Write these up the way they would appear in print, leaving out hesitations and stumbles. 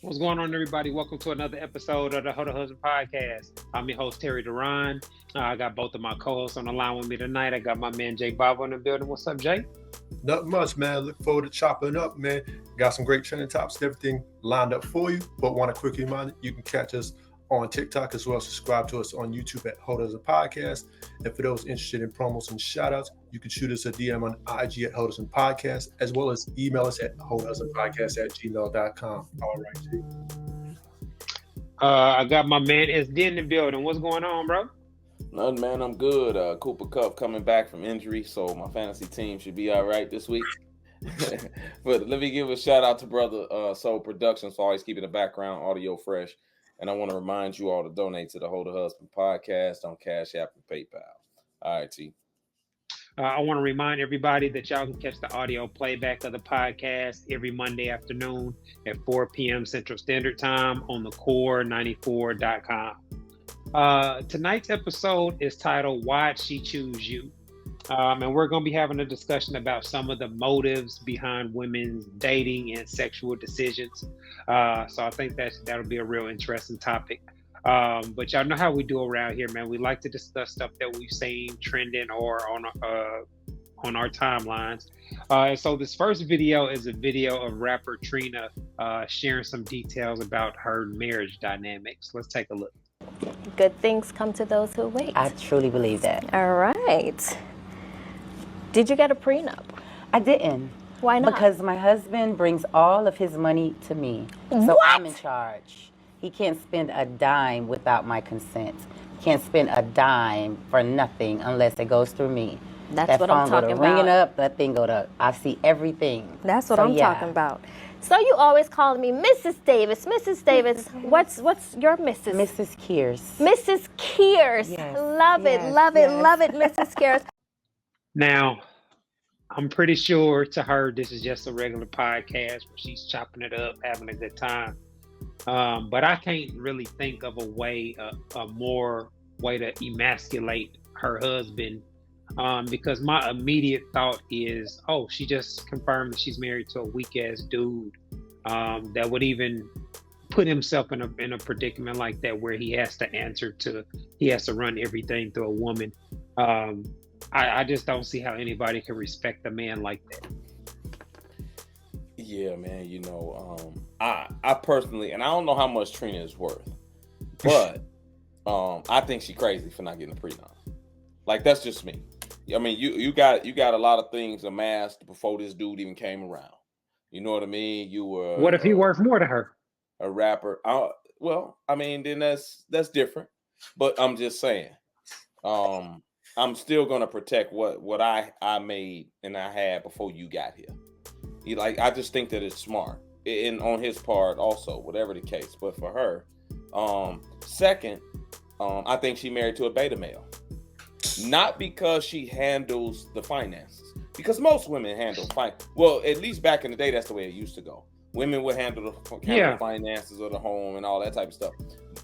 What's going on, everybody? Welcome to another episode of the Hoda Husband Podcast. I'm your host, Terry Duran. I got both of my co-hosts on the line with me tonight. I got my man, Jay Bob, in the building. What's up, Jay? Nothing much, man. Look forward to chopping up, man. Got some great trending topics, everything lined up for you. But want to quickly remind you, you can catch us on TikTok as well. Subscribe to us on YouTube at Hoda Husband Podcast. And for those interested in promos and shout outs, you can shoot us a DM on IG at Hoda Husband Podcast, as well as email us at hodahusbandpodcast@gmail.com. All right, G. I got my man SD in the building. What's going on, bro? Nothing, man. I'm good. Cooper Kupp coming back from injury, so my fantasy team should be all right this week. But let me give a shout out to brother Soul Productions for always keeping the background audio fresh. And I want to remind you all to donate to the Hoda Husband Podcast on Cash App and PayPal. All right, T. I want to remind everybody that y'all can catch the audio playback of the podcast every Monday afternoon at 4 p.m. Central Standard Time on the core94.com. Tonight's episode is titled Why'd She Choose You? And we're going to be having a discussion about some of the motives behind women's dating and sexual decisions. So I think that'll be a real interesting topic. But y'all know how we do around here, man. We like to discuss stuff that we've seen trending or on our timelines. And so this first video is a video of rapper Trina sharing some details about her marriage dynamics. Let's take a look. Good things come to those who wait. I truly believe that. All right. Did you get a prenup? I didn't. Why not? Because my husband brings all of his money to me. So What? I'm in charge. He can't spend a dime without my consent. He can't spend a dime for nothing unless it goes through me. That's that what phone I'm talking go to ringing about. up, that thing go to, I see everything. That's what So, I'm yeah. talking about. So you always call me Mrs. Davis. Mrs. Davis. What's your Mrs.? Mrs. Kears. Mrs. Kears. Yes, Love it, yes, love it, yes. love it, Mrs. Kears. Now, I'm pretty sure to her this is just a regular podcast where she's chopping it up, having a good time. But I can't really think of a way to emasculate her husband, because my immediate thought is, oh, she just confirmed that she's married to a weak ass dude that would even put himself in a predicament like that where he has to run everything through a woman. I just don't see how anybody can respect a man like that. Yeah, man. You know, I personally, and I don't know how much Trina is worth, but I think she's crazy for not getting a prenup. Like, that's just me. I mean, you got a lot of things amassed before this dude even came around. You know what I mean? You were. What if he worth more to her? A rapper? Well, I mean, then that's different. But I'm just saying, I'm still gonna protect what I made and I had before you got here. I just think that it's smart, and on his part also, whatever the case. But for her, second, I think she married to a beta male. Not because she handles the finances, because most women handle well, at least back in the day, that's the way it used to go. Women would handle the finances of the home and all that type of stuff.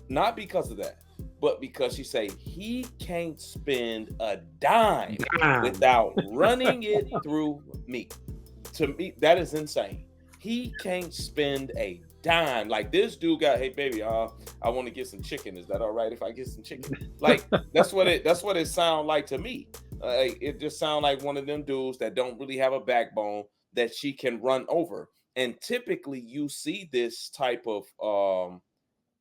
Not because of that, but because she say he can't spend a dime without running it through me. To me, that is insane. He can't spend a dime. Like, this dude got, hey baby, I want to get some chicken. Is that all right if I get some chicken? Like, that's what it sounds like to me. It just sounds like one of them dudes that don't really have a backbone that she can run over. And typically you see this type of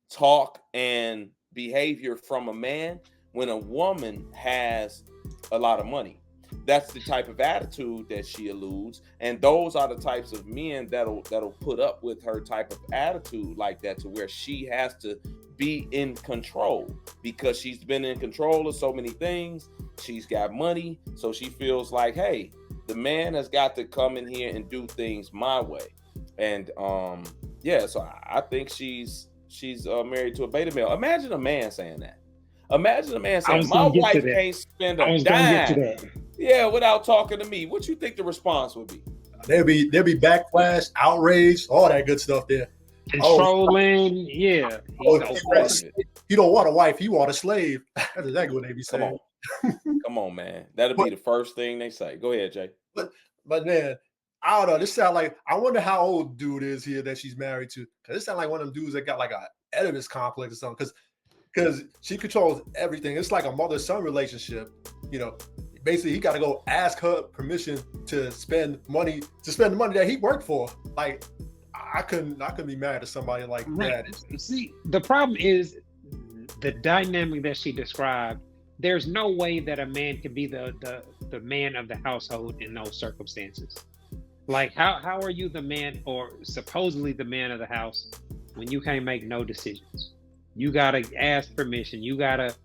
talk and behavior from a man when a woman has a lot of money. That's the type of attitude that she alludes, and those are the types of men that'll put up with her type of attitude like that, to where she has to be in control because she's been in control of so many things. She's got money, so she feels like, hey, the man has got to come in here and do things my way. And so I think she's married to a beta male. Imagine a man saying that. Imagine a man saying, my wife can't spend a dime. Yeah, without talking to me. What you think the response would be? There'll be backlash, outrage, all that good stuff there. Controlling, yeah. You don't want a wife, you want a slave. That's exactly what they be saying. Come on, man. That'll be the first thing they say. Go ahead, Jay. But man, I don't know. This sound like, I wonder how old dude is here that she's married to. Because this sound like one of them dudes that got like a Oedipus complex or something. Because she controls everything. It's like a mother-son relationship. You know, basically he got to go ask her permission to spend the money that he worked for. Like, I couldn't be mad at somebody like that. See, the problem is the dynamic that she described. There's no way that a man can be the man of the household in those circumstances. Like, how are you the man, or supposedly the man of the house, when you can't make no decisions? You gotta ask permission. You gotta,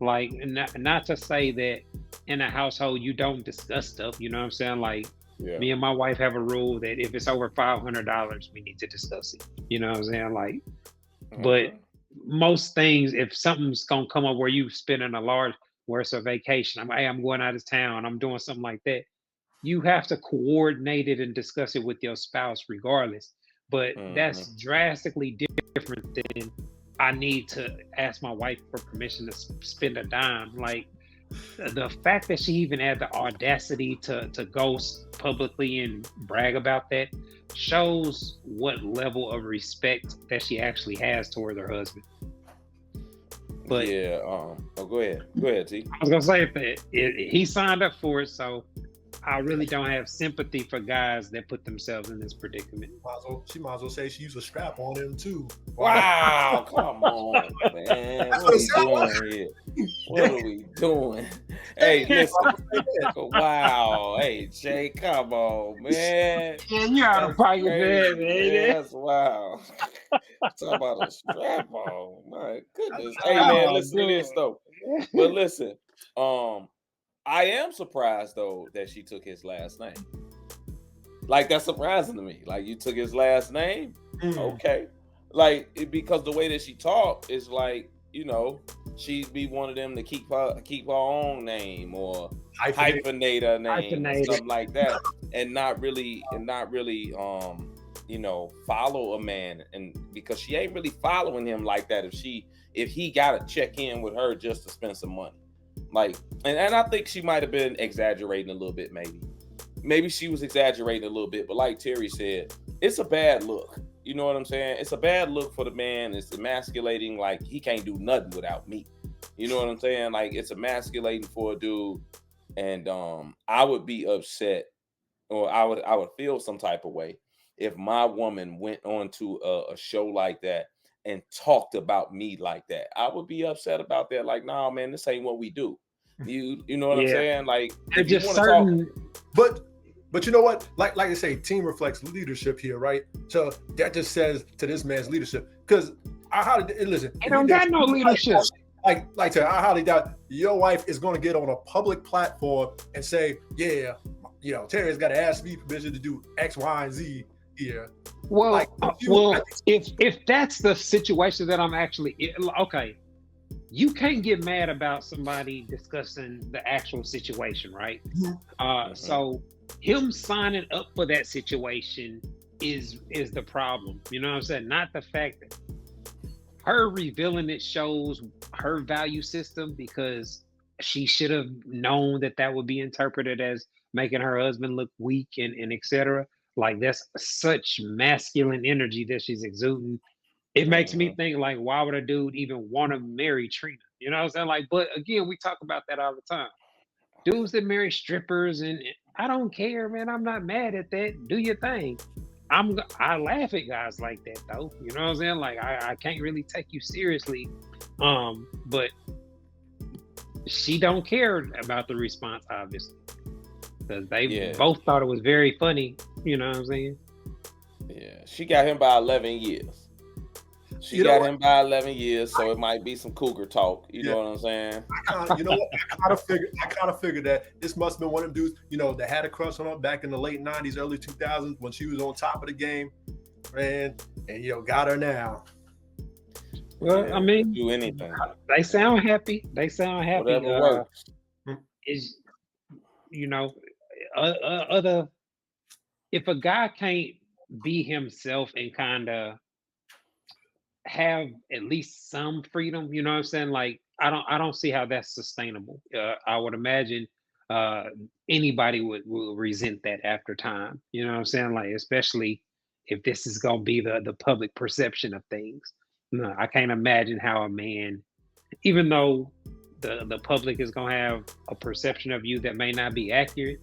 like, not to say that in a household you don't discuss stuff. You know what I'm saying? Like, me and my wife have a rule that if it's over $500, we need to discuss it. You know what I'm saying? Like, but most things, if something's gonna come up where you spending a large, where it's a vacation, I'm going out of town, I'm doing something like that, you have to coordinate it and discuss it with your spouse regardless. But that's drastically different than I need to ask my wife for permission to spend a dime. Like, the fact that she even had the audacity to go publicly and brag about that shows what level of respect that she actually has toward her husband. But go ahead, T. I was gonna say that he signed up for it, so I really don't have sympathy for guys that put themselves in this predicament. She might as well say she used a strap on him too. Wow, come on, man. What are we doing here? What are we doing? Hey, listen. Wow. Hey, Jay, come on, man. Man, you out of pocket, man. That's wow. Talk about a strap on. My goodness. Hey, man, listen to this though. But listen, I am surprised though that she took his last name. Like, that's surprising to me. Like, you took his last name, okay? Like, because the way that she talked is like, you know, she'd be one of them to keep her own name or hyphenate her name or something like that, and not really, you know, follow a man, and because she ain't really following him like that. If he got to check in with her just to spend some money. Like, and I think she might have been exaggerating a little bit, maybe she was exaggerating a little bit, but like Terry said, it's a bad look. You know what I'm saying? It's a bad look for the man. It's emasculating. Like, he can't do nothing without me. You know what I'm saying? Like, it's emasculating for a dude, and I would be upset, or I would feel some type of way if my woman went on to a show like that and talked about me like that. I would be upset about that. Like, nah, man, this ain't what we do. You know what I'm saying? Like, if you want to talk, but you know what? Like I say, team reflects leadership here, right? So that just says to this man's leadership. Because listen, I don't got no leadership. I highly doubt your wife is going to get on a public platform and say, yeah, you know, Terry's got to ask me permission to do X, Y, and Z here. Well, if that's the situation that I'm actually okay, you can't get mad about somebody discussing the actual situation, right? So him signing up for that situation is the problem. You know what I'm saying? Not the fact that her revealing it shows her value system, because she should have known that would be interpreted as making her husband look weak and etc. Like, that's such masculine energy that she's exuding. It makes me think, like, why would a dude even want to marry Trina? You know what I'm saying? Like, but again, we talk about that all the time. Dudes that marry strippers, and I don't care, man. I'm not mad at that. Do your thing. I laugh at guys like that, though. You know what I'm saying? Like, I can't really take you seriously. But she don't care about the response, obviously, because they both thought it was very funny. You know what I'm saying? Yeah, she got him by 11 years. She got him by 11 years, so it might be some cougar talk. You know what I'm saying? You know what? I kind of figured that this must have been one of them dudes, you know, that had a crush on her back in the late 90s, early 2000s when she was on top of the game, and you know, got her now. Well, I mean, do anything. They sound happy. Whatever works. Is, you know, other, if a guy can't be himself and kind of have at least some freedom, you know what I'm saying? Like, I don't see how that's sustainable. I would imagine uh, anybody would resent that after time. You know what I'm saying? Like, especially if this is gonna be the public perception of things. No, I can't imagine how a man, even though the public is gonna have a perception of you that may not be accurate,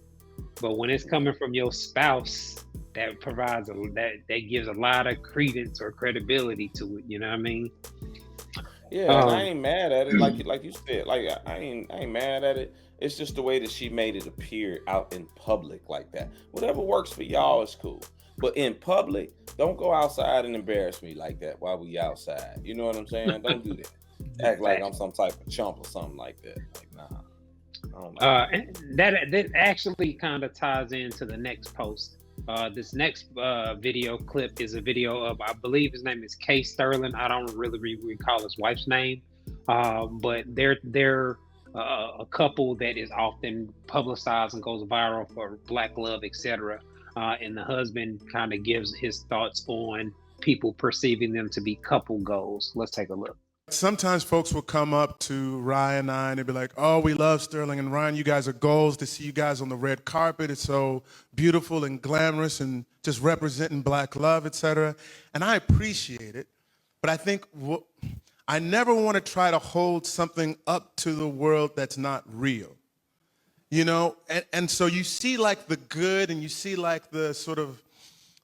but when it's coming from your spouse, that provides that gives a lot of credence or credibility to it. You know what I mean? Yeah, and I ain't mad at it. Like you said, like I ain't mad at it. It's just the way that she made it appear out in public like that. Whatever works for y'all is cool. But in public, don't go outside and embarrass me like that while we outside. You know what I'm saying? Don't do that. Act like I'm some type of chump or something like that. Like, nah. I don't know. And that actually kind of ties into the next post. This next video clip is a video of, I believe his name is Kay Sterling. I don't really recall his wife's name, but they're a couple that is often publicized and goes viral for black love, etc. And the husband kind of gives his thoughts on people perceiving them to be couple goals. Let's take a look. Sometimes folks will come up to Ryan and I and they'll be like, oh, we love Sterling and Ryan. You guys are goals. To see you guys on the red carpet, it's so beautiful and glamorous and just representing black love, etc. And I appreciate it. But I think I never want to try to hold something up to the world that's not real. You know, and so you see like the good and you see like the sort of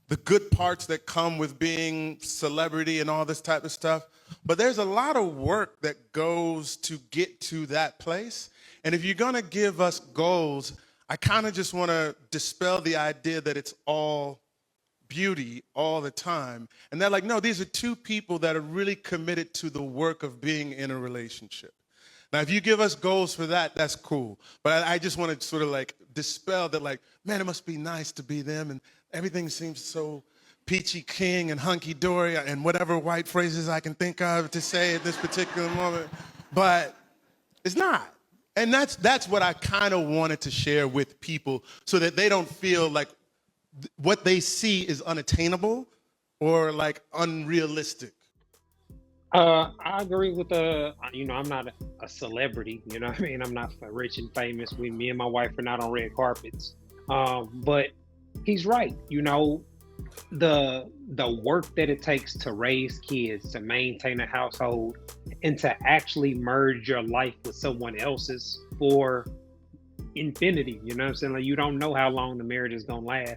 the good parts that come with being celebrity and all this type of stuff. But there's a lot of work that goes to get to that place. And if you're going to give us goals, I kind of just want to dispel the idea that it's all beauty all the time. And they're like, no, these are two people that are really committed to the work of being in a relationship. Now, if you give us goals for that, that's cool. But I just want to sort of like dispel that, like, man, it must be nice to be them. And everything seems so peachy king and hunky-dory and whatever white phrases I can think of to say at this particular moment. But it's not. And that's what I kind of wanted to share with people so that they don't feel like what they see is unattainable or like unrealistic. I agree with I'm not a celebrity, you know what I mean? I'm not rich and famous. Me and my wife are not on red carpets. But he's right. You know, the work that it takes to raise kids, to maintain a household, and to actually merge your life with someone else's for infinity. You know what I'm saying? Like, you don't know how long the marriage is gonna last.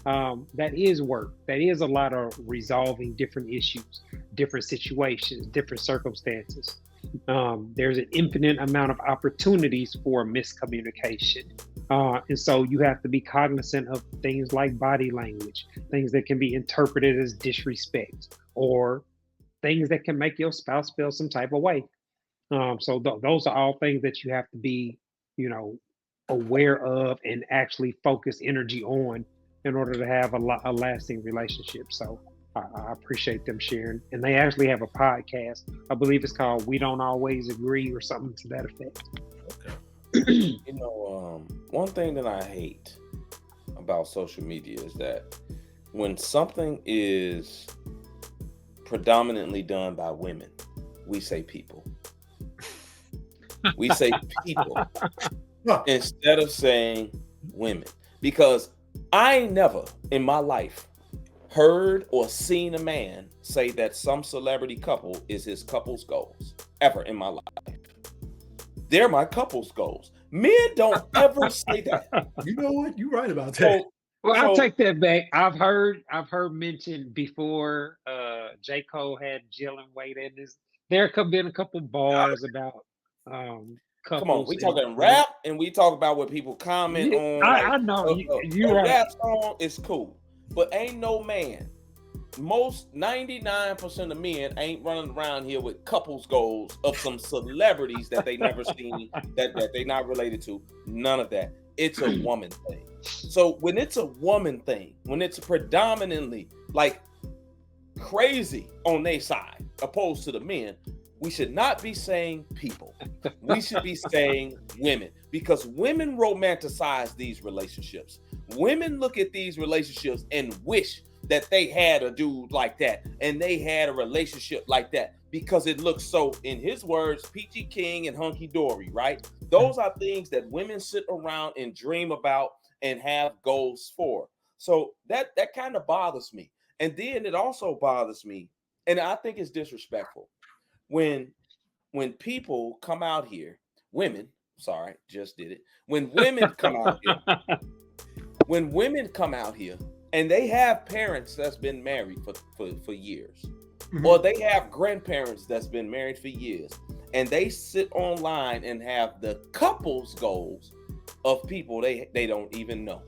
That is work. That is a lot of resolving different issues, different situations, different circumstances. There's an infinite amount of opportunities for miscommunication. And so you have to be cognizant of things like body language, things that can be interpreted as disrespect, or things that can make your spouse feel some type of way. So those are all things that you have to be, aware of and actually focus energy on in order to have a lasting relationship. So I appreciate them sharing. And they actually have a podcast. I believe it's called We Don't Always Agree or something to that effect. Okay. One thing that I hate about social media is that when something is predominantly done by women, we say people. We say people instead of saying women. Because I ain't never in my life heard or seen a man say that some celebrity couple is his couple's goals ever in my life. They're my couple's goals. Men don't ever say that. You know what? You're right about that. I'll take that back. I've heard mentioned before. J. Cole had Jill and Wade in this. There have been a couple bars about couples. Come on, we talking rap and we talk about what people comment on. I know you're right. Rap song is cool, but ain't no man. Most 99% of men ain't running around here with couples goals of some celebrities that they never seen, that they not related to. None of that. It's a woman thing. So when it's a woman thing, when it's predominantly like crazy on their side, opposed to the men, we should not be saying people. We should be saying women, because women romanticize these relationships. Women look at these relationships and wish that they had a dude like that and they had a relationship like that. because it looks so, in his words, peachy king and hunky dory, right? Those are things that women sit around and dream about and have goals for. So that kind of bothers me. And then it also bothers me, and I think it's disrespectful when people come out here, women, sorry, just did it. When women come out here, and they have parents that's been married for years, or they have grandparents that's been married for years, and they sit online and have the couple's goals of people they don't even know,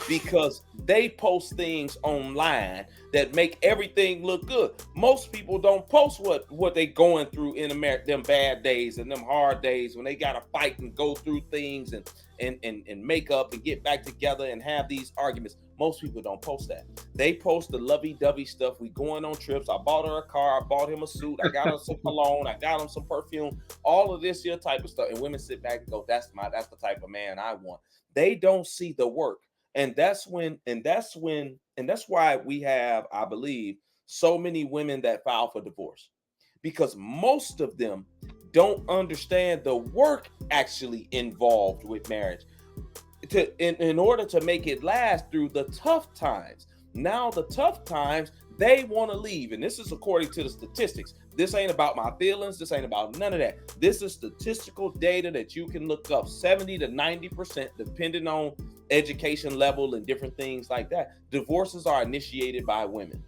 because they post things online that make everything look good. Most people don't post what they going through in America, them bad days and them hard days when they gotta fight and go through things and make up and get back together and have these arguments. Most people don't post that. They post the lovey-dovey stuff. We going on trips. I bought her a car. I bought him a suit. I got him some cologne. I got him some perfume. All of this here type of stuff. And women sit back and go, that's the type of man I want. They don't see the work. And that's why we have, I believe, so many women that file for divorce, because most of them don't understand the work actually involved with marriage in order to make it last through the tough times. Now the tough times, they want to leave. And this is according to the statistics. This ain't about my feelings. This ain't about none of that. This is statistical data that you can look up. 70 to 90%, depending on education level and different things like that. Divorces are initiated by women.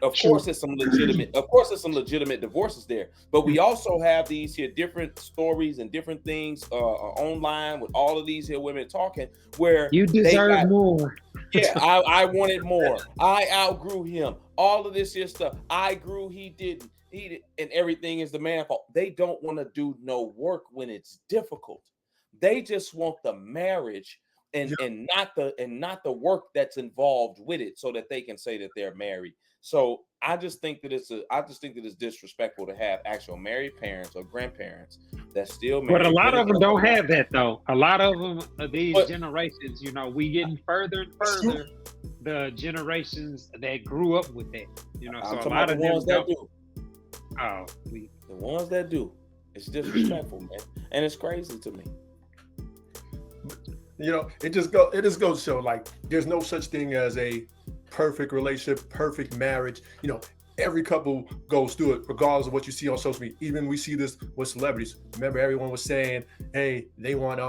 Of course, there's some legitimate divorces there, but we also have these here different stories and different things online with all of these here women talking where you deserve more. Yeah, I wanted more. I outgrew him. All of this here stuff. I grew, he didn't. And everything is the man's fault. They don't want to do no work when it's difficult. They just want the marriage and not the work that's involved with it, so that they can say that they're married. So I just think that it's disrespectful to have actual married parents or grandparents that still married. But a lot of them don't have that though. A lot of them, these generations, we getting further and further. The generations that grew up with that, I'm so a lot of the ones them that do. Oh, the ones that do. It's disrespectful, man, and it's crazy to me. It just goes to show, like, there's no such thing as a perfect relationship, perfect marriage. Every couple goes through it, regardless of what you see on social media. Even we see this with celebrities. Remember, everyone was saying, hey, they want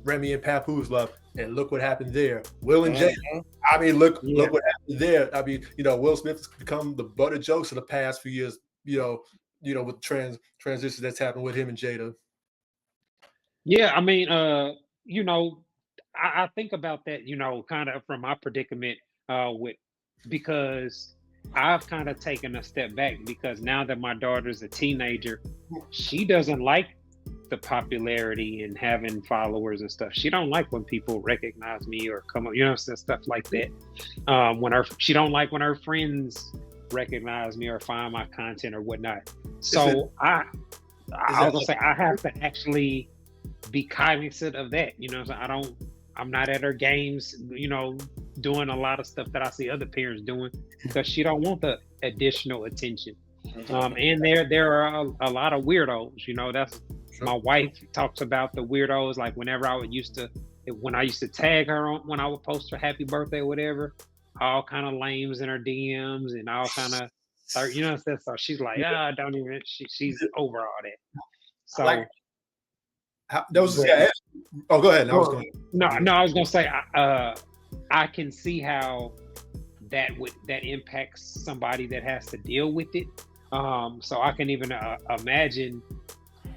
Remy and Papoose love, and look what happened there. Will and Jada. I mean, look what happened there. I mean, Will Smith has become the butt of jokes in the past few years, with transitions that's happened with him and Jada. Yeah, I mean, I think about that, kind of from my predicament because I've kind of taken a step back, because now that my daughter's a teenager, she doesn't like the popularity and having followers and stuff. She don't like when people recognize me or come up, stuff like that. She don't like when her friends recognize me or find my content or whatnot. So I was gonna say, I have to actually be cognizant of that. I'm not at her games, doing a lot of stuff that I see other parents doing, because she don't want the additional attention. And there are a lot of weirdos. That's my wife talks about the weirdos. Like whenever when I used to tag her on, when I would post her happy birthday or whatever, all kind of lames in her DMs and all kind of, so she's like, don't even. She's over all that. So. Go ahead. I was gonna say, I can see how that impacts somebody that has to deal with it. So I can even imagine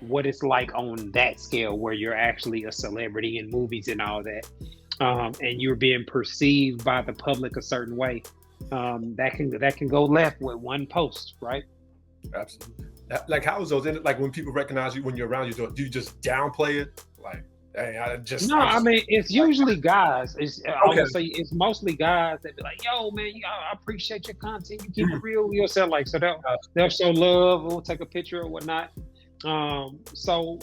what it's like on that scale, where you're actually a celebrity in movies and all that, and you're being perceived by the public a certain way. That can go left with one post, right? Absolutely. Like, how is those? Like, when people recognize you when you're around, do you just downplay it? Like, hey, I mean, it's usually guys. I would say it's mostly guys that be like, "Yo, man, I appreciate your content. You keep it real with yourself." Like, so they'll show love or take a picture or whatnot. So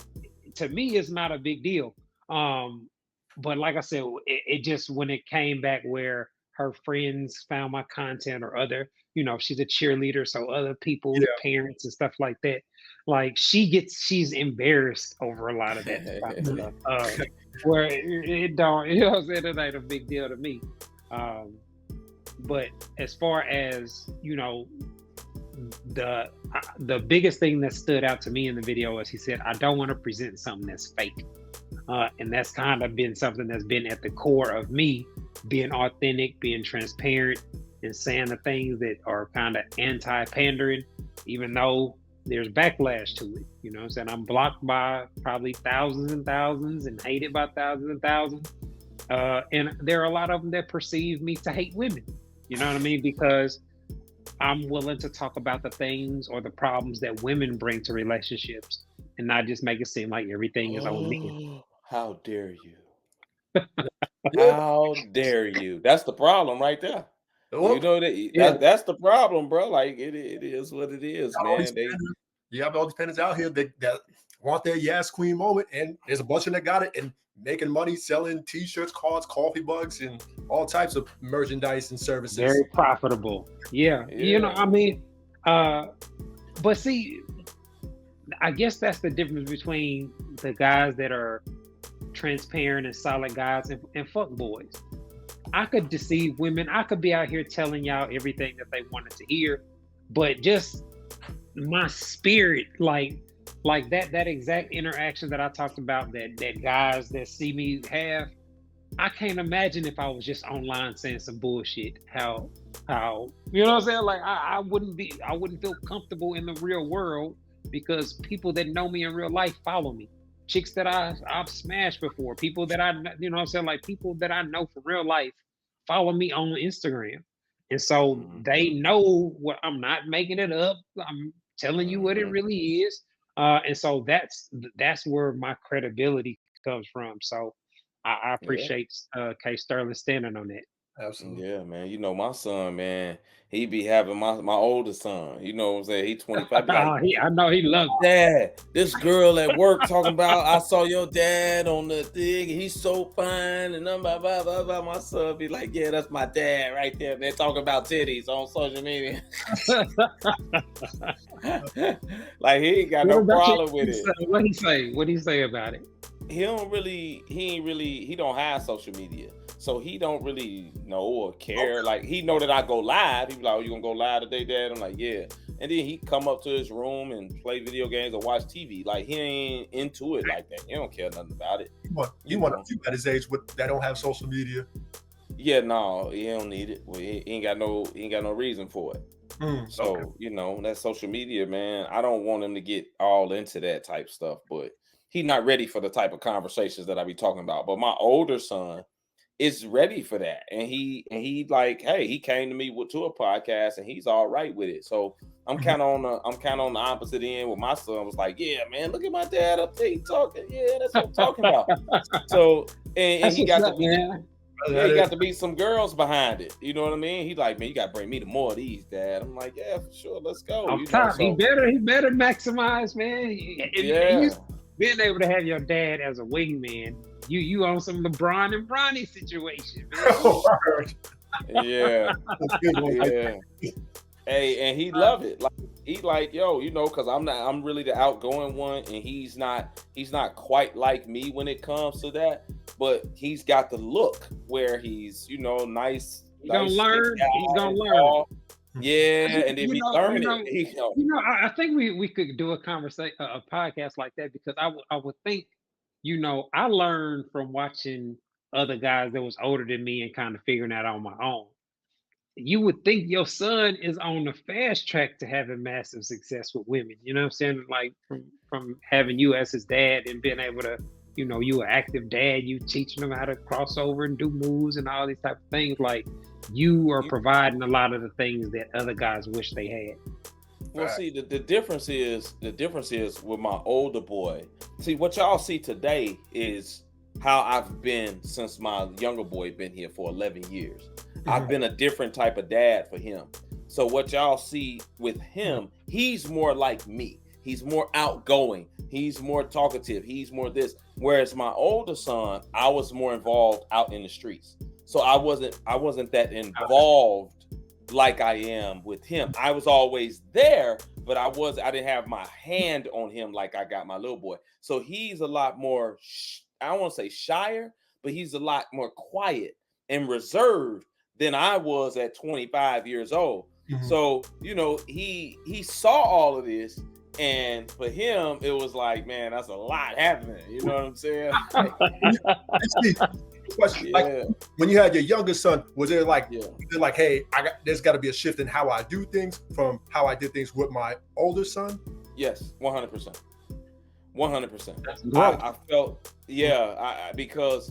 to me, it's not a big deal. But like I said, it just, when it came back where her friends found my content or other, she's a cheerleader, so other people's Yeah. parents and stuff like that. Like she's embarrassed over a lot of that type of stuff. Where it don't, it ain't a big deal to me. But as far as the biggest thing that stood out to me in the video was he said, I don't want to present something that's fake. And that's kind of been something that's been at the core of me being authentic, being transparent, and saying the things that are kind of anti-pandering, even though there's backlash to it. You know what I'm saying? I'm blocked by probably thousands and thousands and hated by thousands and thousands. And there are a lot of them that perceive me to hate women. You know what I mean? Because I'm willing to talk about the things or the problems that women bring to relationships and not just make it seem like everything is on men. How dare you? How dare you? That's the problem right there. Oh, You know that's the problem, bro. Like it is what it is, man. You have all these pendants out here that want their Yes Queen moment, and there's a bunch of them that got it and making money selling T-shirts, cards, coffee mugs, and all types of merchandise and services. Very profitable. Yeah. I mean, but see, I guess that's the difference between the guys that are transparent and solid guys and fuck boys. I could deceive women. I could be out here telling y'all everything that they wanted to hear, but just my spirit, like that exact interaction that I talked about that guys that see me have, I can't imagine if I was just online saying some bullshit. How you know what I'm saying? Like I wouldn't feel comfortable in the real world because people that know me in real life follow me. Chicks that I've smashed before, people that you know what I'm saying, like people that I know for real life follow me on Instagram. And so they know what I'm not making it up. I'm telling you what it really is. And so that's where my credibility comes from. So I appreciate K Sterling standing on that. Absolutely. Yeah, man. You know, my son, man, he be having my oldest son. You know what I'm saying? He 25. Like, I know he loves it. Dad, this girl at work talking about I saw your dad on the thing. He's so fine, and blah, blah, blah, blah. My son be like, yeah, that's my dad right there. They're talking about titties on social media. Like he ain't got no problem with it. What he say about it? He don't have social media. So he don't really know or care. Like he know that I go live. He be like, "Oh, you gonna go live today, Dad?" I'm like, "Yeah." And then he come up to his room and play video games or watch TV. Like he ain't into it like that. He don't care nothing about it. You want a few at his age that don't have social media? Yeah, no, he don't need it. Well, he ain't got no reason for it. So that social media, man. I don't want him to get all into that type stuff, but he's not ready for the type of conversations that I be talking about. But my older son is ready for that, and he like, hey, he came to me to a podcast, and he's all right with it. So I'm kind of on the opposite end. Where my son was like, yeah, man, look at my dad up there talking. Yeah, that's what I'm talking about. So and he got to be some girls behind it. You know what I mean? He like, man, you got to bring me to more of these, Dad. I'm like, yeah, for sure, let's go. He better maximize, man. And being able to have your dad as a wingman, you on some LeBron and Bronny situation, man. Yeah. Hey, and he love it. Like he like, yo, because I'm really the outgoing one, and he's not quite like me when it comes to that, but he's got the look where he's nice. He's gonna learn. Yeah, and if he learn it, I think we could do a podcast like that, because I would think, I learned from watching other guys that was older than me and kind of figuring that out on my own. You would think your son is on the fast track to having massive success with women. You know what I'm saying? Like from having you as his dad and being able to, you an active dad, you teaching him how to cross over and do moves and all these type of things. Like you are providing a lot of the things that other guys wish they had. Well, see, the difference is with my older boy. See, what y'all see today is how I've been since my younger boy been here for 11 years. I've been a different type of dad for him. So what y'all see with him, he's more like me. He's more outgoing. He's more talkative. He's more this. Whereas my older son, I was more involved out in the streets. So I wasn't that involved like I am with him. I was always there, but I didn't have my hand on him like I got my little boy. So he's a lot more, I don't want to say shyer, but he's a lot more quiet and reserved than I was at 25 years old. Mhm. So, he saw all of this, and for him, it was like, man, that's a lot happening. You know what I'm saying? Like, when you had your younger son, was there like, Yeah. hey, there's got to be a shift in how I do things from how I did things with my older son? Yes, 100%. 100%. That's growth. I felt,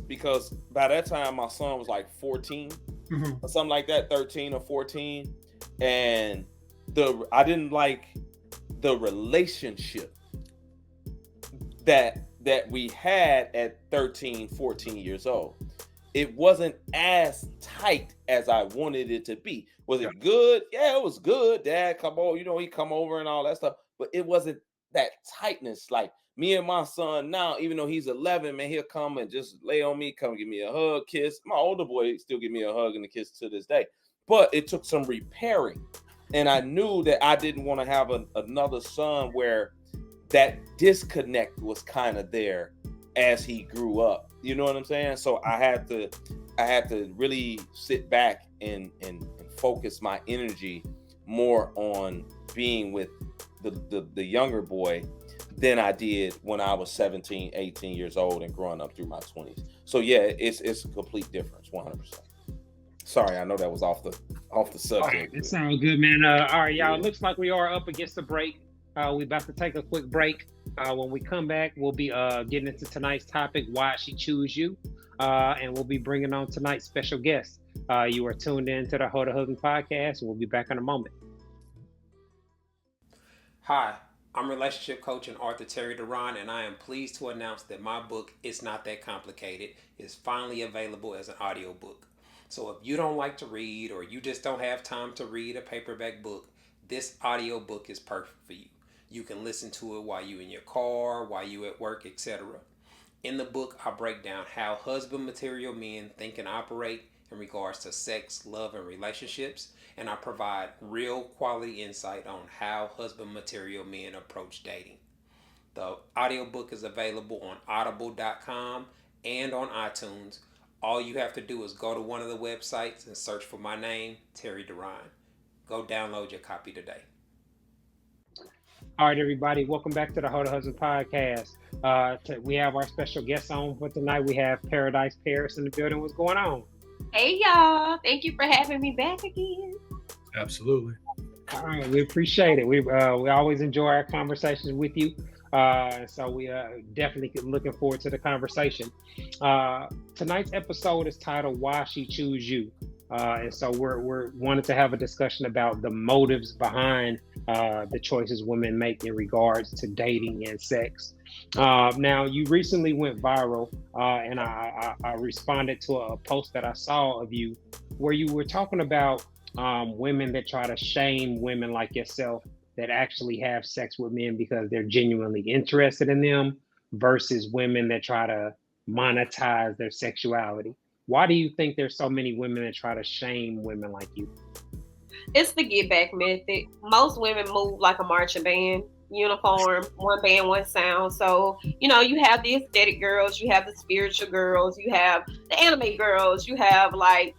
because by that time my son was like 14 Mhm. or something like that, 13 or 14, and I didn't like the relationship that we had at 13, 14 years old. It wasn't as tight as I wanted it to be. Was it good? Yeah, it was good. Dad come over, he come over and all that stuff, but it wasn't that tightness. Like me and my son now, even though he's 11, man, he'll come and just lay on me, come give me a hug, kiss. My older boy still give me a hug and a kiss to this day, but it took some repairing. And I knew that I didn't want to have another son where that disconnect was kind of there as he grew up. You know what I'm saying? So I had to really sit back and focus my energy more on being with the younger boy than I did when I was 17, 18 years old and growing up through my 20s. So yeah, it's a complete difference, 100%. Sorry, I know that was off the subject. It sounds good, man. All right, y'all. Looks like we are up against the break. We're about to take a quick break. When we come back, we'll be getting into tonight's topic, why she choose you, and we'll be bringing on tonight's special guest. You are tuned in to the Ho to Husband podcast. We'll be back in a moment. Hi, I'm relationship coach and author Terry Duran, and I am pleased to announce that my book, It's Not That Complicated, is finally available as an audiobook. So if you don't like to read, or you just don't have time to read a paperback book, this audiobook is perfect for you. You can listen to it while you're in your car, while you're at work, etc. In the book, I break down how husband material men think and operate in regards to sex, love, and relationships, and I provide real quality insight on how husband material men approach dating. The audiobook is available on audible.com and on iTunes. All you have to do is go to one of the websites and search for my name, Terry Duran. Go download your copy today. All right, everybody. Welcome back to the Ho to Husband podcast. We have our special guest on for tonight. We have Paradise Paris in the building. What's going on? Hey, y'all. Thank you for having me back again. Absolutely. All right, we appreciate it. We always enjoy our conversations with you. So we are definitely looking forward to the conversation. Tonight's episode is titled "Why She Choose You," and so we're wanted to have a discussion about the motives behind the choices women make in regards to dating and sex. Now, you recently went viral, and I responded to a post that I saw of you where you were talking about women that try to shame women like yourself that actually have sex with men because they're genuinely interested in them versus women that try to monetize their sexuality. Why do you think there's so many women that try to shame women like you? It's the get back method. Most women move like a marching band, uniform, one band, one sound. So, you have the aesthetic girls, you have the spiritual girls, you have the anime girls, you have like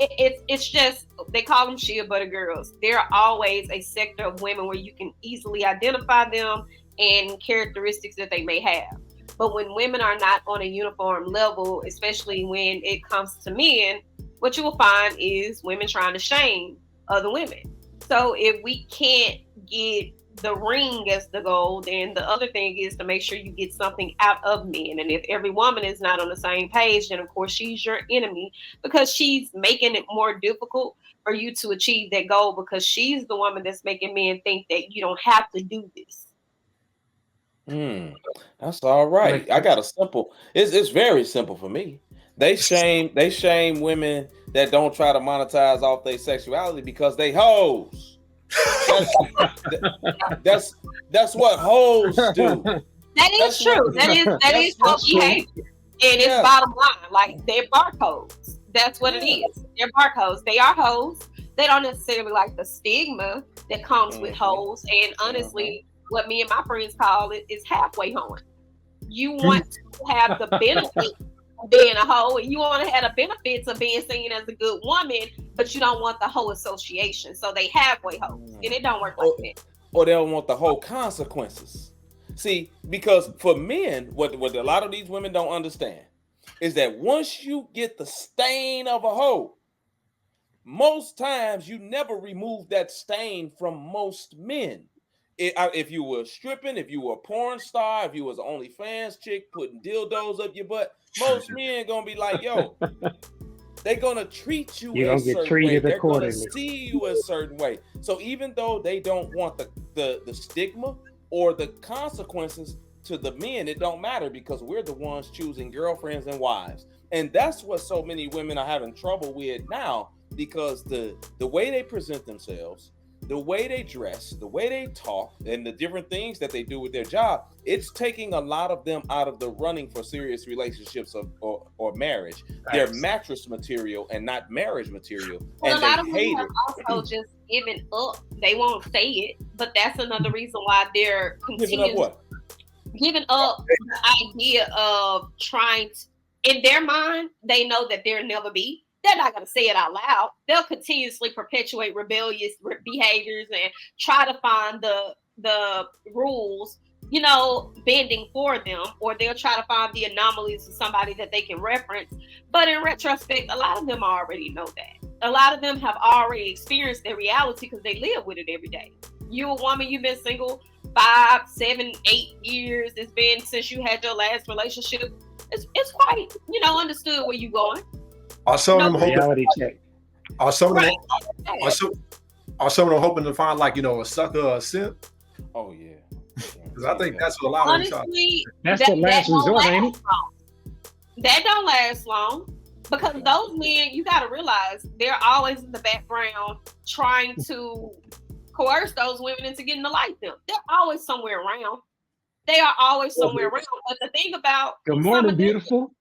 it's just, they call them shea butter girls. There are always a sector of women where you can easily identify them and characteristics that they may have. But when women are not on a uniform level, especially when it comes to men, what you will find is women trying to shame other women. So if we can't get the ring as the goal, then the other thing is to make sure you get something out of men. And if every woman is not on the same page, then of course she's your enemy, because she's making it more difficult for you to achieve that goal, because she's the woman that's making men think that you don't have to do this. That's all right. I got a simple. It's very simple for me. They shame women that don't try to monetize off their sexuality because they hoes. That's what hoes do. That is true. That is what behavior. And it's Yeah. bottom line, like they're barcodes. That's what it is. They're barcodes. They are hoes. They don't necessarily like the stigma that comes with hoes. And honestly, what me and my friends call it is halfway hoeing. You want to have the benefit of being a hoe, and you want to have the benefits of being seen as a good woman, but you don't want the hoe association. So they halfway hoes, and it don't work like that. Or they don't want the whole consequences. See, because for men, what a lot of these women don't understand is that once you get the stain of a hoe, most times you never remove that stain from most men. If you were stripping, if you were a porn star, if you was an OnlyFans chick putting dildos up your butt, most men gonna be like, yo, they're gonna treat you You're a gonna get certain way. treated They're gonna accordingly. see you a certain way. So even though they don't want the stigma or the consequences to the men, it don't matter because we're the ones choosing girlfriends and wives. And that's what so many women are having trouble with now, because the way they present themselves, the way they dress, the way they talk, and the different things that they do with their job, it's taking a lot of them out of the running for serious relationships or marriage. They're mattress material and not marriage material. Well, and a lot of they hate women have also just given up. They won't say it, but that's another reason why they're giving up the idea of trying to, in their mind, they know that they'll never be. They're not going to say it out loud. They'll continuously perpetuate rebellious behaviors and try to find the rules, bending for them, or they'll try to find the anomalies of somebody that they can reference. But in retrospect, a lot of them already know that. A lot of them have already experienced their reality because they live with it every day. You a woman, you've been single 5, 7, 8 years. It's been since you had your last relationship. It's quite, understood where you're going. Are some of them reality check? Are some of them hoping to find a sucker or a simp? Oh yeah. Because I think that's what a lot of them honestly, That's the last resort, ain't it? That don't last long, because those men, you got to realize, they're always in the background trying to coerce those women into getting to like them. They're always somewhere around. They are always somewhere around. But the thing about Good morning, beautiful.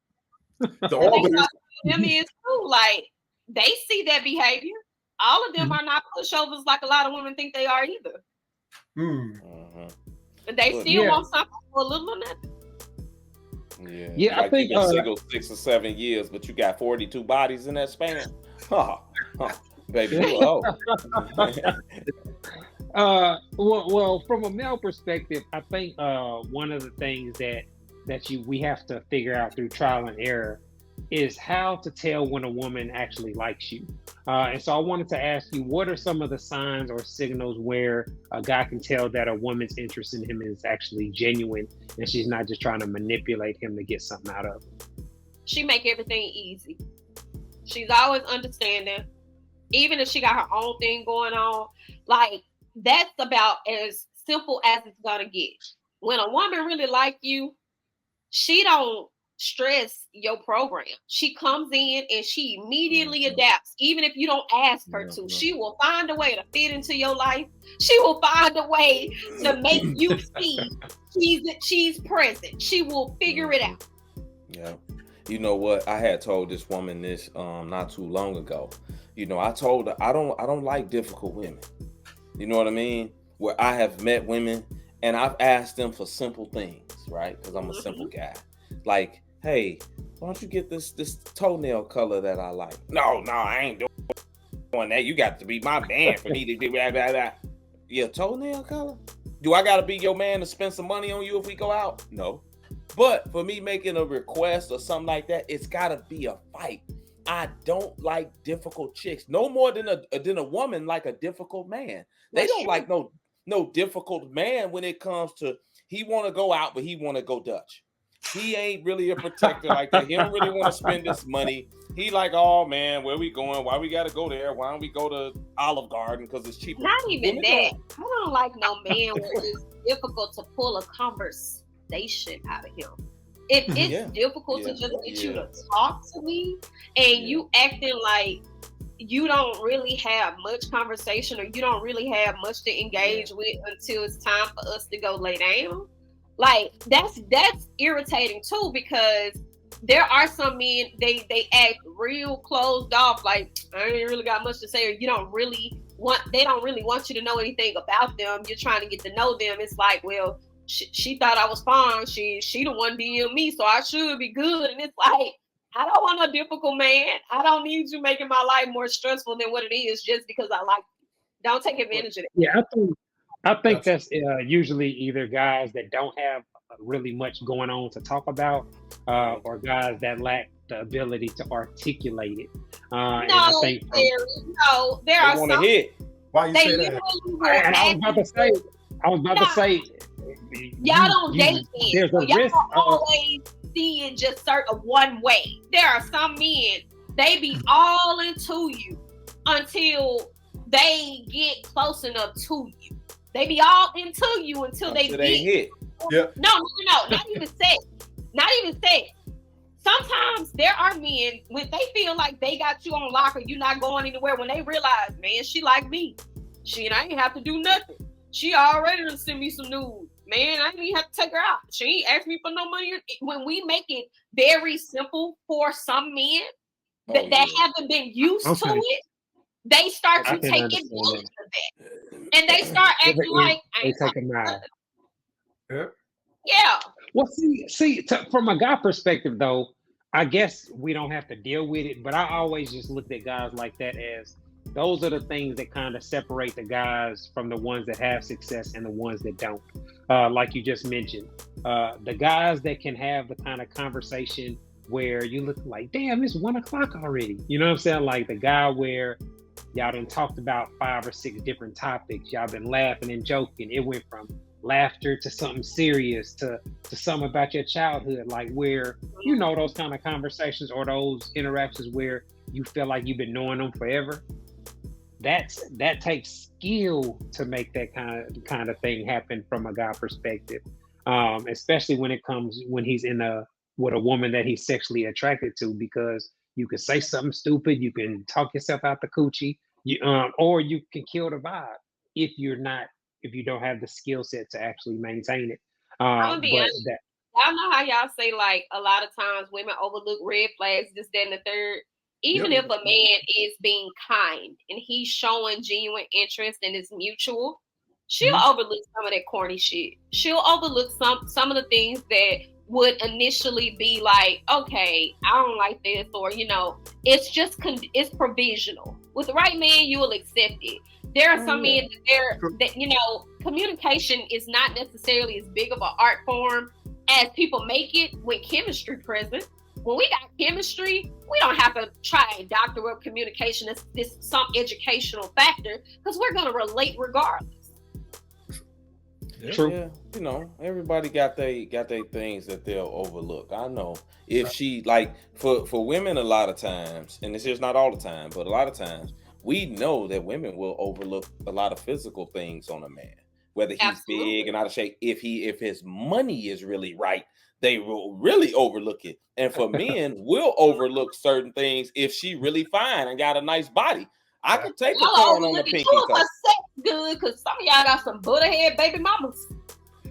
Them is too, like, they see that behavior. All of them are not pushovers like a lot of women think they are either. But they still want something for a little or nothing. Yeah. I think you've been single 6 or 7 years, but you got 42 bodies in that span. Baby, you well, from a male perspective, I think one of the things that we have to figure out through trial and error is how to tell when a woman actually likes you. And so I wanted to ask you, what are some of the signs or signals where a guy can tell that a woman's interest in him is actually genuine and she's not just trying to manipulate him to get something out of him? She make everything easy. She's always understanding. Even if she got her own thing going on, like, that's about as simple as it's gonna get. When a woman really like you, she don't stress your program. She comes in and she immediately adapts. Even if you don't ask her to, she will find a way to fit into your life. She will find a way to make you see she's present. She will figure it out. Yeah. You know what? I had told this woman this not too long ago. I told her I don't like difficult women. You know what I mean? Where I have met women and I've asked them for simple things, right? Because I'm a simple guy. Like, hey, why don't you get this toenail color that I like? No, I ain't doing that. You got to be my man for me to do that. Your toenail color? Do I got to be your man to spend some money on you if we go out? No. But for me making a request or something like that, it's got to be a fight. I don't like difficult chicks no more than a woman like a difficult man. They don't like no difficult man when it comes to he want to go out, but he want to go Dutch. He ain't really a protector like that. He don't really want to spend this money. He like, oh man, where we going? Why we got to go there? Why don't we go to Olive Garden because it's cheaper? Not even that. I don't like no man where it's difficult to pull a conversation out of him. If it's difficult to just get you to talk to me and you acting like you don't really have much conversation or you don't really have much to engage with until it's time for us to go lay down, like that's irritating too, because there are some men, they act real closed off, like I ain't really got much to say, or they don't really want you to know anything about them. You're trying to get to know them. It's like, well, she thought I was fine. She the one DM me, so I should be good. And it's like, I don't want a difficult man. I don't need you making my life more stressful than what it is just because I like you. Don't take advantage of it. Yeah, I think that's usually either guys that don't have really much going on to talk about, or guys that lack the ability to articulate it. And I think there are some. Hit. Why you say that? And I was about to say, y'all don't date men. There's a y'all risk always see it just certain one way. There are some men, they be all into you until they get close enough to you. They be all into you until they hit. Yeah. No, not even sex. Not even sex. Sometimes there are men, when they feel like they got you on lock or you're not going anywhere, when they realize, man, she like me. I ain't have to do nothing. She already done send me some nudes. Man, I didn't even have to take her out. She ain't asked me for no money. When we make it very simple for some men that haven't been used to it, they start to take advantage of that. And they start acting like, I ain't talking about it. Yeah. Well, see, from a guy perspective, though, I guess we don't have to deal with it. But I always just looked at guys like that as those are the things that kind of separate the guys from the ones that have success and the ones that don't. Like you just mentioned, the guys that can have the kind of conversation where you look like, damn, it's 1 o'clock already. You know what I'm saying? Like the guy where y'all done talked about 5 or 6 different topics. Y'all been laughing and joking. It went from laughter to something serious to something about your childhood, like where, those kind of conversations or those interactions where you feel like you've been knowing them forever. That takes skill to make that kind of thing happen from a guy perspective, especially when he's with a woman that he's sexually attracted to, because you can say something stupid, you can talk yourself out the coochie, or you can kill the vibe if you don't have the skill set to actually maintain it. I'm gonna be honest. Y'all know how y'all say, like, a lot of times women overlook red flags, this, that, and the third. Even if a man is being kind and he's showing genuine interest and it's mutual, she'll overlook some of that corny shit. She'll overlook some of the things that would initially be like, okay, I don't like this, or it's just it's provisional. With the right man, you will accept it. There are some men that communication is not necessarily as big of an art form as people make it with chemistry present. When we got chemistry, we don't have to try and doctor up communication as some educational factor, because we're going to relate regardless. True. Yeah, everybody got they things that they'll overlook. I know if she, like, for women, a lot of times, and this is not all the time, but a lot of times, we know that women will overlook a lot of physical things on a man, whether he's big and out of shape. If his money is really right, they will really overlook it. And for men, we'll overlook certain things if she really fine and got a nice body. I could take the corn on the pinky toe. Sex good, because some of y'all got some butterhead baby mamas.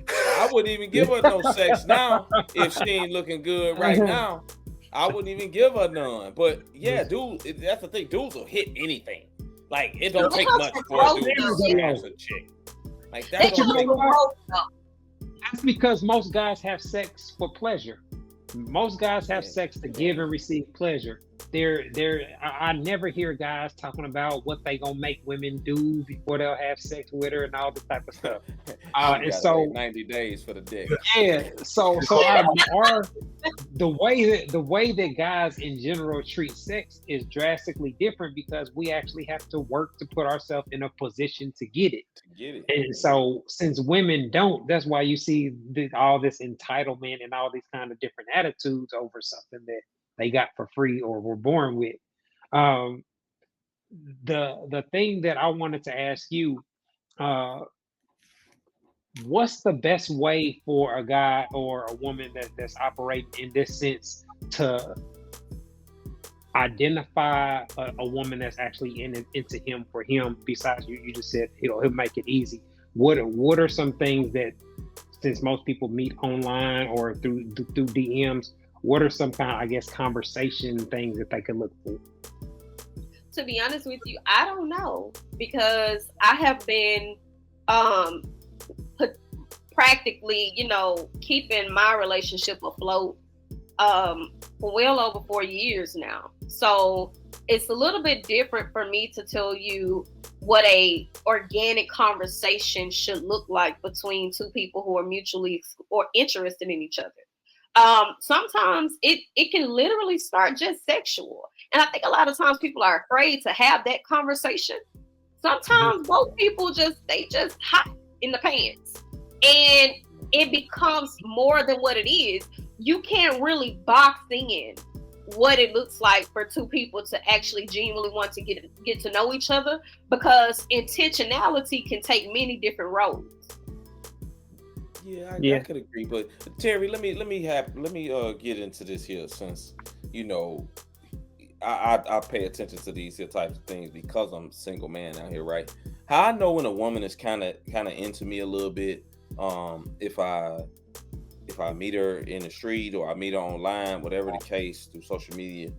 I wouldn't even give her no sex now if she ain't looking good right now. I wouldn't even give her none. But yeah, dude, that's the thing. Dudes will hit anything. Like, it don't take much for a dude to ask a chick. Like, that don't take much. That's because most guys have sex for pleasure. Most guys have sex to give and receive pleasure. I never hear guys talking about what they gonna make women do before they'll have sex with her and all this type of stuff. And so 90 days for the dick. Yeah. So the way that guys in general treat sex is drastically different, because we actually have to work to put ourselves in a position to get it. And so since women don't, that's why you see all this entitlement and all these kind of different attitudes over something that they got for free or were born with. The thing that I wanted to ask you, what's the best way for a guy or a woman that's operating in this sense to identify a woman that's actually into him for him? Besides, you just said he'll make it easy. What are some things that, since most people meet online or through DMs, what are some kind of, I guess, conversation things that they could look for? To be honest with you, I don't know, because I have been practically, keeping my relationship afloat for well over 4 years now. So it's a little bit different for me to tell you what a organic conversation should look like between two people who are mutually or interested in each other. Sometimes it can literally start just sexual. And I think a lot of times people are afraid to have that conversation. Sometimes both people just hot in the pants. And it becomes more than what it is. You can't really box in what it looks like for two people to actually genuinely want to get to know each other, because intentionality can take many different roles. Yeah, I could agree. But Terry, let me get into this here, since I pay attention to these here types of things because I'm a single man out here, right? How I know when a woman is kind of into me a little bit, if I meet her in the street or I meet her online, whatever the case, through social media,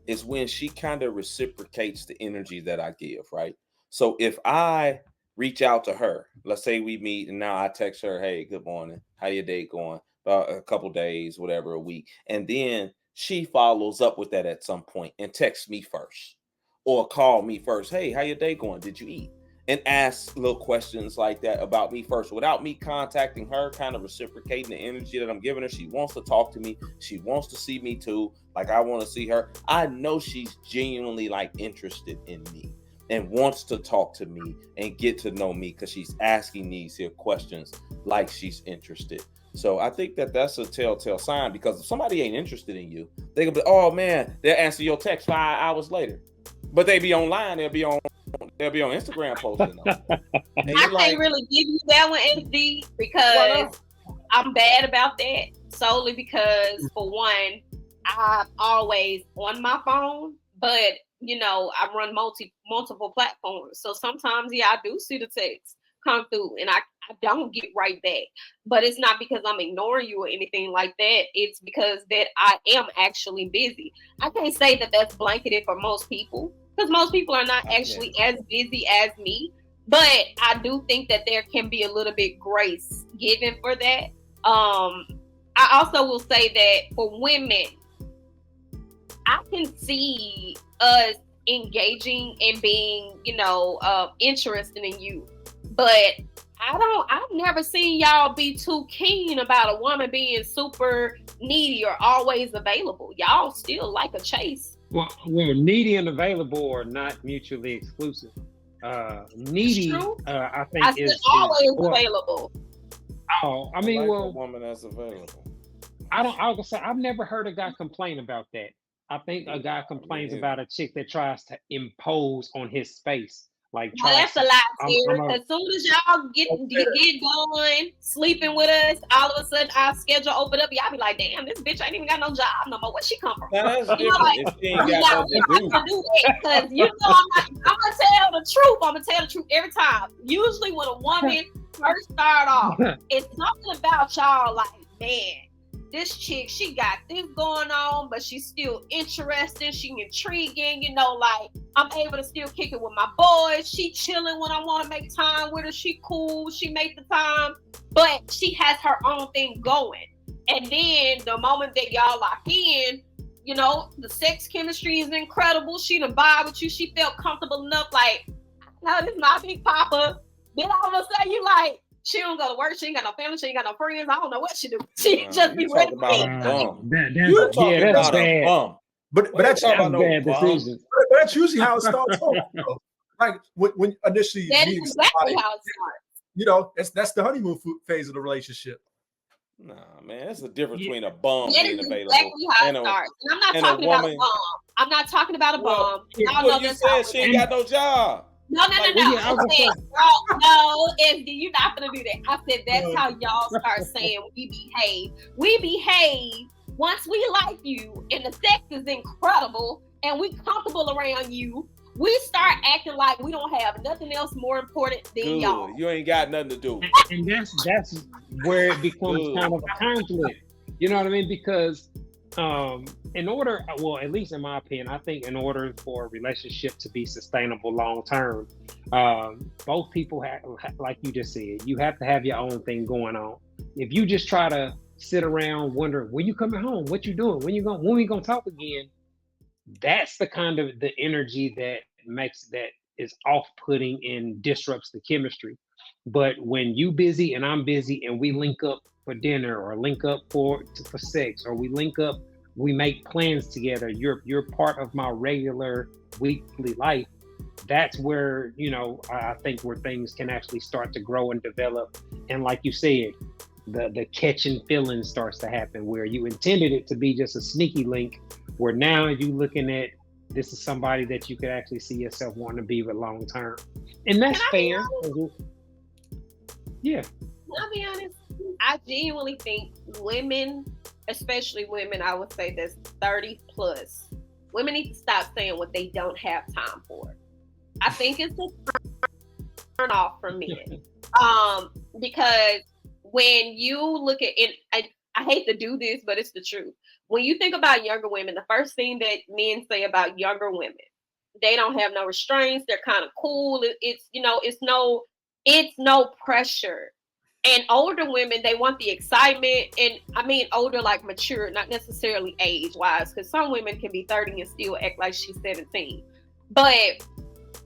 is when she kind of reciprocates the energy that I give, right? So if I reach out to her, let's say we meet and now I text her, hey, good morning, how your day going? About a couple days, whatever, a week. And then she follows up with that at some point and texts me first or call me first. Hey, how your day going? Did you eat? And ask little questions like that about me first without me contacting her, kind of reciprocating the energy that I'm giving her. She wants to talk to me. She wants to see me too. Like I want to see her. I know she's genuinely interested in me and wants to talk to me and get to know me because she's asking these here questions like she's interested. So I think that that's a telltale sign, because if somebody ain't interested in you, they could be, oh man, they'll answer your text 5 hours later. But they be online, they'll be on Instagram posting them. I can't really give you that one, SD, because I'm bad about that, solely because, for one, I'm always on my phone, but I run multiple platforms. So sometimes, I do see the text come through and I don't get right back. But it's not because I'm ignoring you or anything like that. It's because that I am actually busy. I can't say that that's blanketed for most people, because most people are not actually as busy as me. But I do think that there can be a little bit grace given for that. I also will say that for women, I can see us engaging and being, interested in you. But I've never seen y'all be too keen about a woman being super needy or always available. Y'all still like a chase. Well, needy and available are not mutually exclusive. Needy, I think, I said always available. Oh, I mean, a woman that's available. I was gonna say, I've never heard a guy complain about that. I think a guy complains about a chick that tries to impose on his space. That's a lie, Terry. As soon as y'all get going, sleeping with us, all of a sudden our schedule open up. Y'all be like, damn, this bitch ain't even got no job no more. Where she come from? That's different. She ain't got to do that, because I'm gonna tell the truth. I'm gonna tell the truth every time. Usually when a woman first start off, it's something about y'all like, man, this chick, she got this going on, but she's still interesting. She intriguing, I'm able to still kick it with my boys. She chilling when I want to make time with her. She cool. She make the time, but she has her own thing going. And then the moment that y'all lock in, the sex chemistry is incredible. She done vibe with you. She felt comfortable enough. No, this is my big papa. Then all of a sudden you she don't go to work. She ain't got no family. She ain't got no friends. I don't know what she do. She just be ready for me. You talking about a bum. But that's bad decision. But that's usually how it starts off. Like when initially, that is exactly how it starts. That's the honeymoon phase of the relationship. Nah, man, that's the difference between a bum that being is available exactly how it starts. And I'm not talking about a bum. I'm not talking about a bum. Y'all know you said she ain't got no job. No. I said, no, you're not gonna do that. I said that's how y'all start saying we behave. We behave once we like you and the sex is incredible and we comfortable around you. We start acting like we don't have nothing else more important than y'all. You ain't got nothing to do. And that's where it becomes kind of a conflict. You know what I mean? Because in order, well, at least in my opinion, I think in order for a relationship to be sustainable long term, both people have, like you just said, you have to have your own thing going on. If you just try to sit around wondering when you coming home, what you doing, when we gonna talk again, that's the kind of the energy that makes that is off-putting and disrupts the chemistry. But when you busy and I'm busy and we link up for dinner or link up for sex or we link up, we make plans together, you're part of my regular weekly life. That's where, I think where things can actually start to grow and develop. And like you said, the catching feeling starts to happen where you intended it to be just a sneaky link, where now you looking at this is somebody that you could actually see yourself wanting to be with long term. And that's fair. Yeah. I'll be honest. I genuinely think women, especially women, I would say that's 30 plus, women need to stop saying what they don't have time for. I think it's a turn off for men. Because when you look at it, I hate to do this, but it's the truth. When you think about younger women, the first thing that men say about younger women, they don't have no restraints. They're kind of cool. It's no pressure. And older women, they want the excitement. And I mean, older, like mature, not necessarily age wise, because some women can be 30 and still act like she's 17. But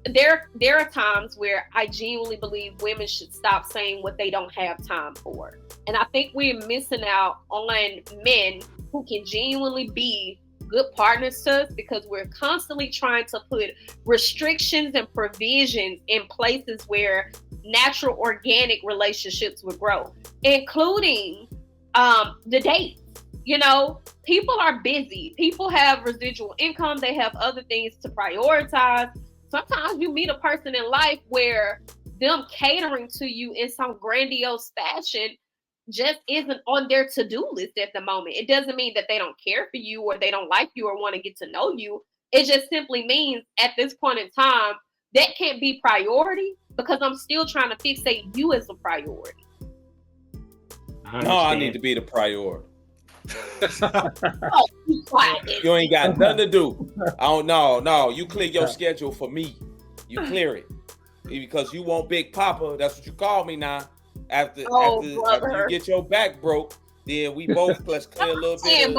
there are times where I genuinely believe women should stop saying what they don't have time for. And I think we're missing out on men who can genuinely be good partners to us because we're constantly trying to put restrictions and provisions in places where natural organic relationships would grow, including the dates. People are busy. People have residual income. They have other things to prioritize. Sometimes you meet a person in life where them catering to you in some grandiose fashion just isn't on their to-do list at the moment. It doesn't mean that they don't care for you or they don't like you or want to get to know you. It just simply means at this point in time, that can't be priority because I'm still trying to fixate you as a priority. No, I need to be the priority. Oh, be quiet. You ain't got nothing to do. No. You clear your schedule for me. You clear it. Because you want Big Papa. That's what you call me now. After you get your back broke, then we both let's clear a little bit.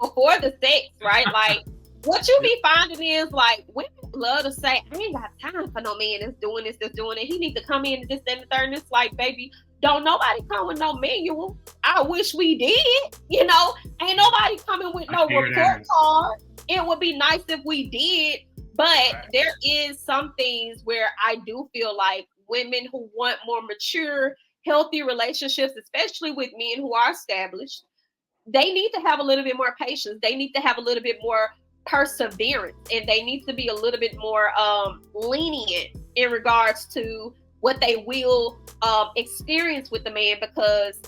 Before the sex, right? Like what you be finding is like women love to say, I ain't got time for no man that's doing this, that's doing it. He needs to come in and this, that, and the third. And it's like, baby, don't nobody come with no manual. I wish we did. Ain't nobody coming with no report card. It would be nice if we did. But there is some things where I do feel like women who want more mature, healthy relationships, especially with men who are established, they need to have a little bit more patience. They need to have a little bit more perseverance, and they need to be a little bit more lenient in regards to what they will experience with the man, because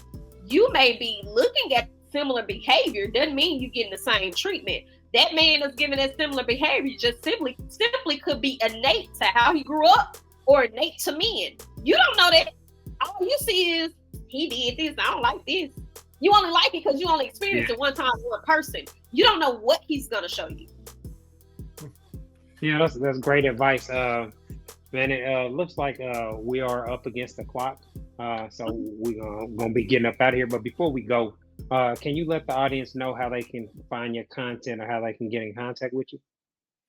you may be looking at similar behavior doesn't mean you're getting the same treatment. That man is giving that similar behavior just simply could be innate to how he grew up or innate to men. You don't know that. All you see is he did this. I don't like this. You only like it because you only experienced it one time with one person. You don't know what he's gonna show you. Yeah, that's great advice. Man, it looks like we are up against the clock, so we're gonna be getting up out of here. But before we go, can you let the audience know how they can find your content or how they can get in contact with you?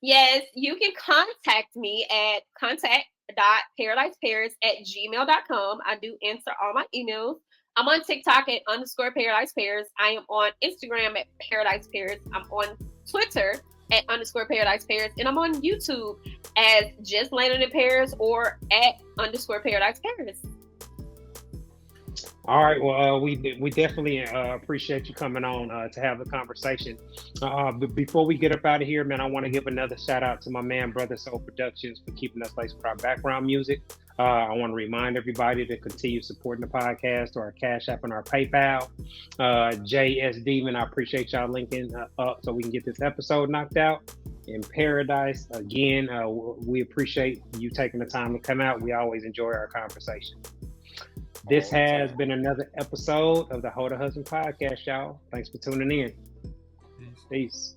Yes, you can contact me at contact.paradiseparis@gmail.com. I do answer all my emails. I'm on TikTok at _ParadiseParis. I am on Instagram at Paradise Paris. I'm on Twitter at _Paradise Paris. And I'm on YouTube as Just Landed in Paris or at _Paradise Paris. All right. Well, we definitely appreciate you coming on to have the conversation. But before we get up out of here, man, I want to give another shout out to my man, Brother Soul Productions, for keeping us laced with our background music. I want to remind everybody to continue supporting the podcast or our Cash App and our PayPal. JS Demon, I appreciate y'all linking up so we can get this episode knocked out. In Paradise, again, we appreciate you taking the time to come out. We always enjoy our conversation. This has been another episode of the Ho to Husband podcast, y'all. Thanks for tuning in. Peace.